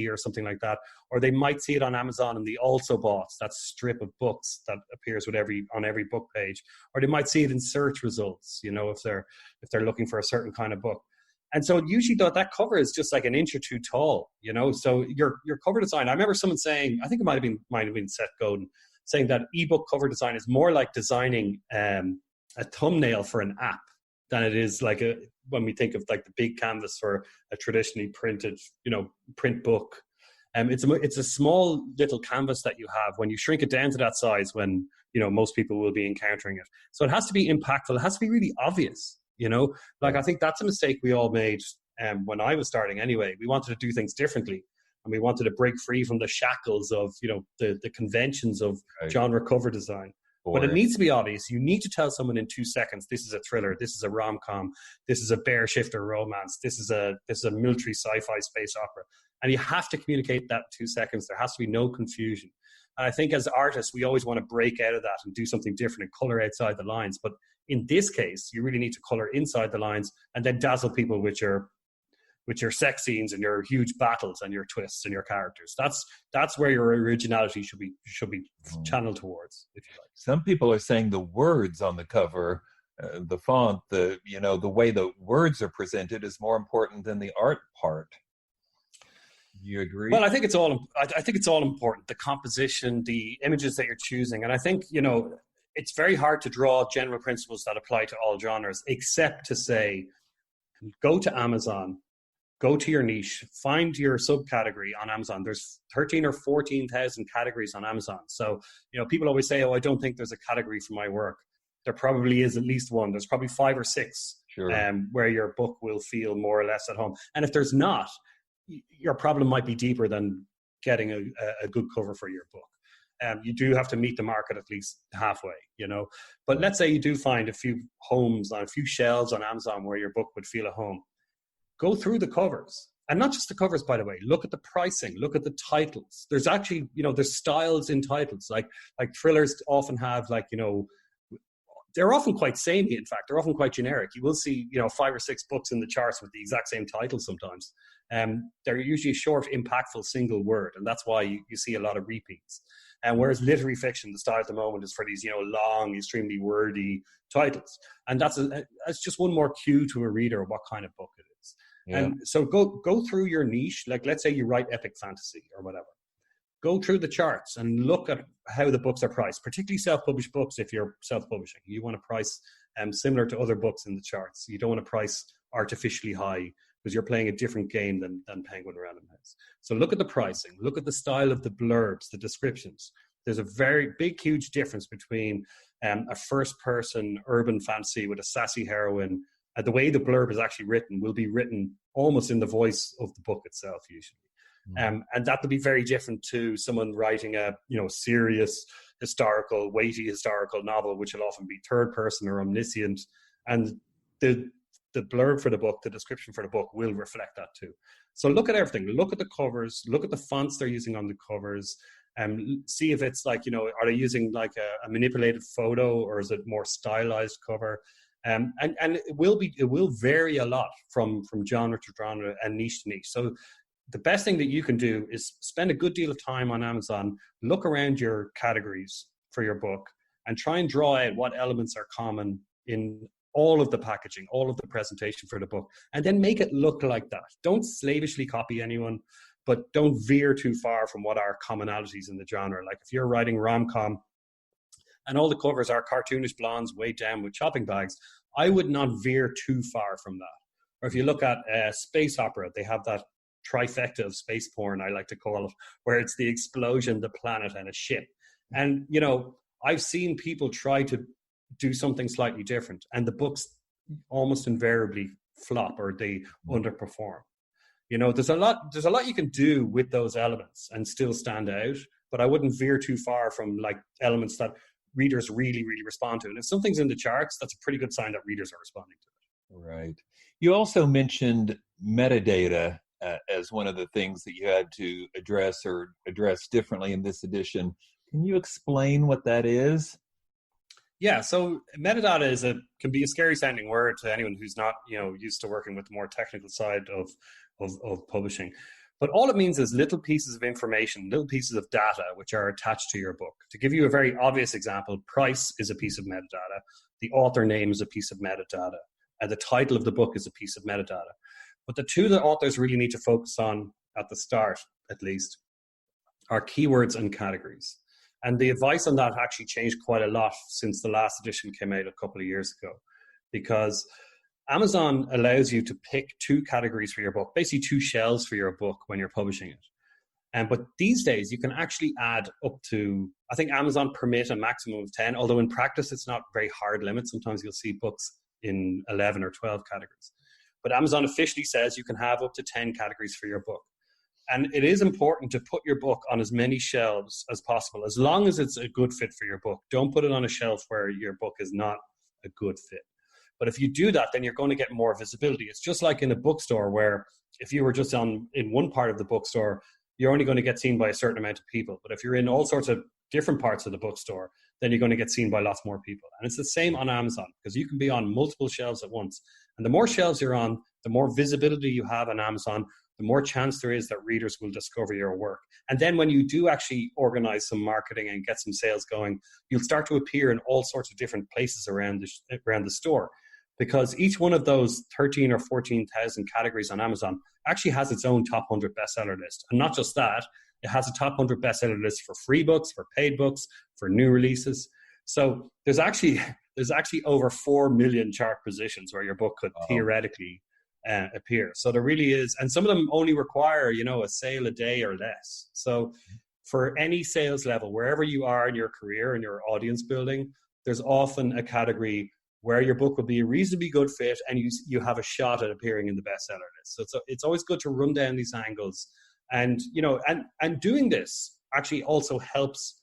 or something like that, or they might see it on Amazon in the also bought, that strip of books that appears with on every book page, or they might see it in search results, if they're looking for a certain kind of book. And so usually that cover is just like an inch or two tall, so your cover design, I remember someone saying, I think it might have been Seth Godin, saying that ebook cover design is more like designing a thumbnail for an app than it is like when we think of like the big canvas for a traditionally printed, print book. It's a small little canvas that you have when you shrink it down to that size when, most people will be encountering it. So it has to be impactful. It has to be really obvious, I think that's a mistake we all made when I was starting anyway. We wanted to do things differently, and we wanted to break free from the shackles of, the conventions of genre cover design. But it needs to be obvious. You need to tell someone in 2 seconds, this is a thriller, this is a rom-com, this is a bear shifter romance, this is a military sci-fi space opera. And you have to communicate that in 2 seconds. There has to be no confusion. And I think as artists, we always want to break out of that and do something different and color outside the lines. But in this case, you really need to color inside the lines and then dazzle people with your sex scenes and your huge battles and your twists and your characters. That's where your originality should be channeled towards, if you like. Some people are saying the words on the cover, the font, the way the words are presented is more important than the art part. Do you agree? Well, I think it's all important. The composition, the images that you're choosing, and I think it's very hard to draw general principles that apply to all genres, except to say, go to Amazon. Go to your niche, find your subcategory on Amazon. There's 13 or 14,000 categories on Amazon. So, people always say, I don't think there's a category for my work. There probably is at least one. There's probably 5 or 6 where your book will feel more or less at home. And if there's not, your problem might be deeper than getting a good cover for your book. You do have to meet the market at least halfway, But let's say you do find a few homes on a few shelves on Amazon where your book would feel at home. Go through the covers, and not just the covers, by the way. Look at the pricing. Look at the titles. There's actually, there's styles in titles. Like thrillers often have they're often quite samey. In fact, they're often quite generic. You will see, 5 or 6 books in the charts with the exact same title sometimes. They're usually a short, impactful single word, and that's why you see a lot of repeats. And whereas literary fiction, the style at the moment is for these, long, extremely wordy titles, and that's just one more cue to a reader of what kind of book it is. Yeah. And so go through your niche. Like, let's say you write epic fantasy or whatever. Go through the charts and look at how the books are priced, particularly self-published books. If you're self-publishing, you want to price similar to other books in the charts. You don't want to price artificially high because you're playing a different game than Penguin Random House. So look at the pricing. Look at the style of the blurbs, the descriptions. There's a very big, huge difference between a first-person urban fantasy with a sassy heroine. The way the blurb is actually written will be written almost in the voice of the book itself, usually. And that would be very different to someone writing a serious weighty historical novel, which will often be third person or omniscient. And the blurb for the book, the description for the book will reflect that too. So look at everything. Look at the covers. Look at the fonts they're using on the covers. See if it's like, are they using like a manipulated photo, or is it more stylized cover? And it will vary a lot from genre to genre and niche to niche. So the best thing that you can do is spend a good deal of time on Amazon, look around your categories for your book, and try and draw out what elements are common in all of the packaging, all of the presentation for the book, and then make it look like that. Don't slavishly copy anyone, but don't veer too far from what are commonalities in the genre. Like if you're writing rom-com and all the covers are cartoonish blondes weighed down with shopping bags, I would not veer too far from that. Or if you look at space opera, they have that trifecta of space porn, I like to call it, where it's the explosion, the planet, and a ship. And, I've seen people try to do something slightly different, and the books almost invariably flop or they underperform. There's a lot you can do with those elements and still stand out, but I wouldn't veer too far from like elements that readers really, really respond to. And if something's in the charts, that's a pretty good sign that readers are responding to it. Right. You also mentioned metadata as one of the things that you had to address differently in this edition. Can you explain what that is? Yeah, so metadata can be a scary sounding word to anyone who's not, used to working with the more technical side of publishing. But all it means is little pieces of information, little pieces of data which are attached to your book. To give you a very obvious example, price is a piece of metadata. The author name is a piece of metadata. And the title of the book is a piece of metadata. But the two that authors really need to focus on at the start, at least, are keywords and categories. And the advice on that actually changed quite a lot since the last edition came out a couple of years ago, because Amazon allows you to pick two categories for your book, basically two shelves for your book when you're publishing it. But these days, you can actually add up to, I think Amazon permit a maximum of 10, although in practice, it's not very hard limit. Sometimes you'll see books in 11 or 12 categories. But Amazon officially says you can have up to 10 categories for your book. And it is important to put your book on as many shelves as possible, as long as it's a good fit for your book. Don't put it on a shelf where your book is not a good fit. But if you do that, then you're going to get more visibility. It's just like in a bookstore where if you were just in one part of the bookstore, you're only going to get seen by a certain amount of people. But if you're in all sorts of different parts of the bookstore, then you're going to get seen by lots more people. And it's the same on Amazon, because you can be on multiple shelves at once. And the more shelves you're on, the more visibility you have on Amazon, the more chance there is that readers will discover your work. And then when you do actually organize some marketing and get some sales going, you'll start to appear in all sorts of different places around the store. Because each one of those 13 or 14,000 categories on Amazon actually has its own top 100 bestseller list. And not just that, it has a top 100 bestseller list for free books, for paid books, for new releases. So there's actually over 4 million chart positions where your book could theoretically appear. So there really is, and some of them only require, a sale a day or less. So for any sales level, wherever you are in your career and your audience building, there's often a category where your book will be a reasonably good fit and you have a shot at appearing in the bestseller list. So it's always good to run down these angles. And, and doing this actually also helps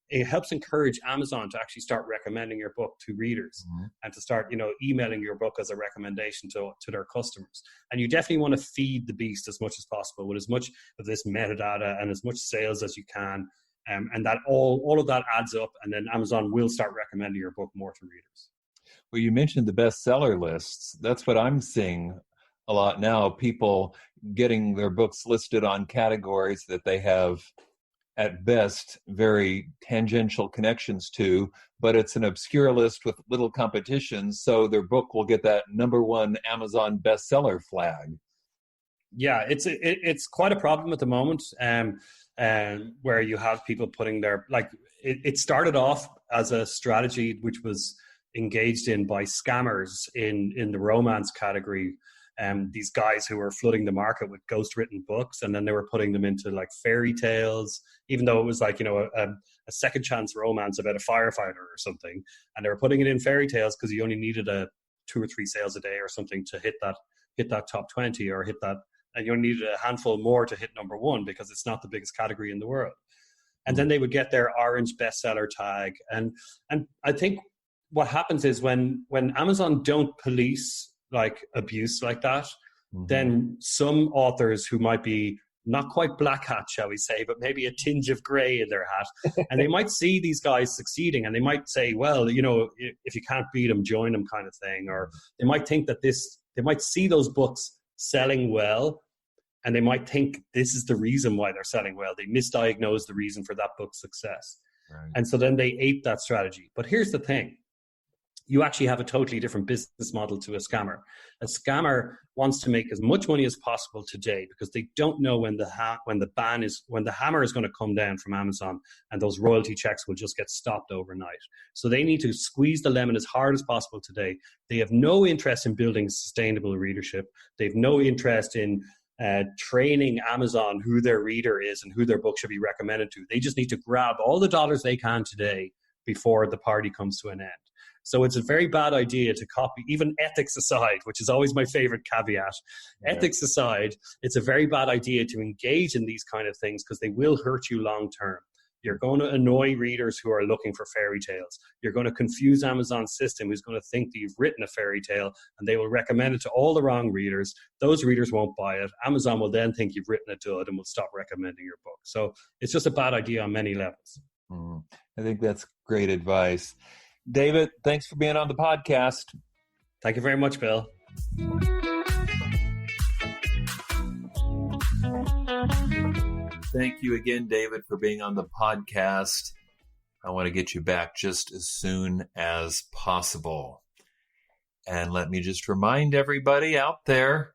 encourage Amazon to actually start recommending your book to readers and to start, emailing your book as a recommendation to their customers. And you definitely want to feed the beast as much as possible with as much of this metadata and as much sales as you can. And that all of that adds up, and then Amazon will start recommending your book more to readers. Well, you mentioned the bestseller lists. That's what I'm seeing a lot now. People getting their books listed on categories that they have, at best, very tangential connections to, but it's an obscure list with little competition, so their book will get that #1 Amazon bestseller flag. Yeah, it's quite a problem at the moment, where you have people putting their, it started off as a strategy which was engaged in by scammers in the romance category. These guys who were flooding the market with ghost-written books, and then they were putting them into fairy tales, even though it was a second chance romance about a firefighter or something. And they were putting it in fairy tales because you only needed 2 or 3 sales a day or something to hit that top 20 or hit that, and you only needed a handful more to hit #1 because it's not the biggest category in the world. And then they would get their orange bestseller tag. And I think what happens is when Amazon don't police abuse like that, then some authors who might be not quite black hat, shall we say, but maybe a tinge of gray in their hat, and they might see these guys succeeding and they might say, well, if you can't beat them, join them, kind of thing. Or they might think that they might see those books selling well, and they might think this is the reason why they're selling well. They misdiagnose the reason for that book's success. Right. And so then they ape that strategy. But here's the thing. You actually have a totally different business model to a scammer. A scammer wants to make as much money as possible today because they don't know when the hammer is going to come down from Amazon, and those royalty checks will just get stopped overnight. So they need to squeeze the lemon as hard as possible today. They have no interest in building sustainable readership. They have no interest in training Amazon who their reader is and who their book should be recommended to. They just need to grab all the dollars they can today before the party comes to an end. So it's a very bad idea to copy, even ethics aside, which is always my favorite caveat. Yeah. Ethics aside, it's a very bad idea to engage in these kind of things because they will hurt you long term. You're going to annoy readers who are looking for fairy tales. You're going to confuse Amazon's system, who's going to think that you've written a fairy tale, and they will recommend it to all the wrong readers. Those readers won't buy it. Amazon will then think you've written a dud and will stop recommending your book. So it's just a bad idea on many levels. I think that's great advice. David, thanks for being on the podcast. Thank you very much, Bill. Thank you again, David, for being on the podcast. I want to get you back just as soon as possible. And let me just remind everybody out there,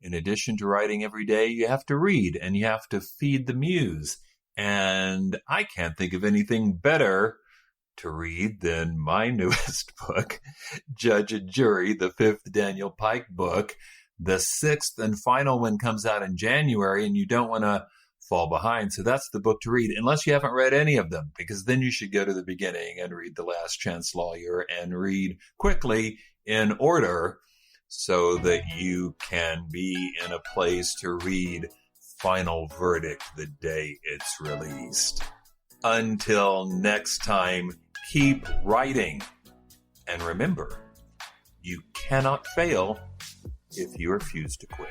in addition to writing every day, you have to read and you have to feed the muse. And I can't think of anything better to read than my newest book, Judge and Jury, the 5th Daniel Pike book. The 6th and final one comes out in January, and you don't want to fall behind. So that's the book to read, unless you haven't read any of them, because then you should go to the beginning and read The Last Chance Lawyer and read quickly in order so that you can be in a place to read Final Verdict the day it's released. Until next time, keep writing. And remember, you cannot fail if you refuse to quit.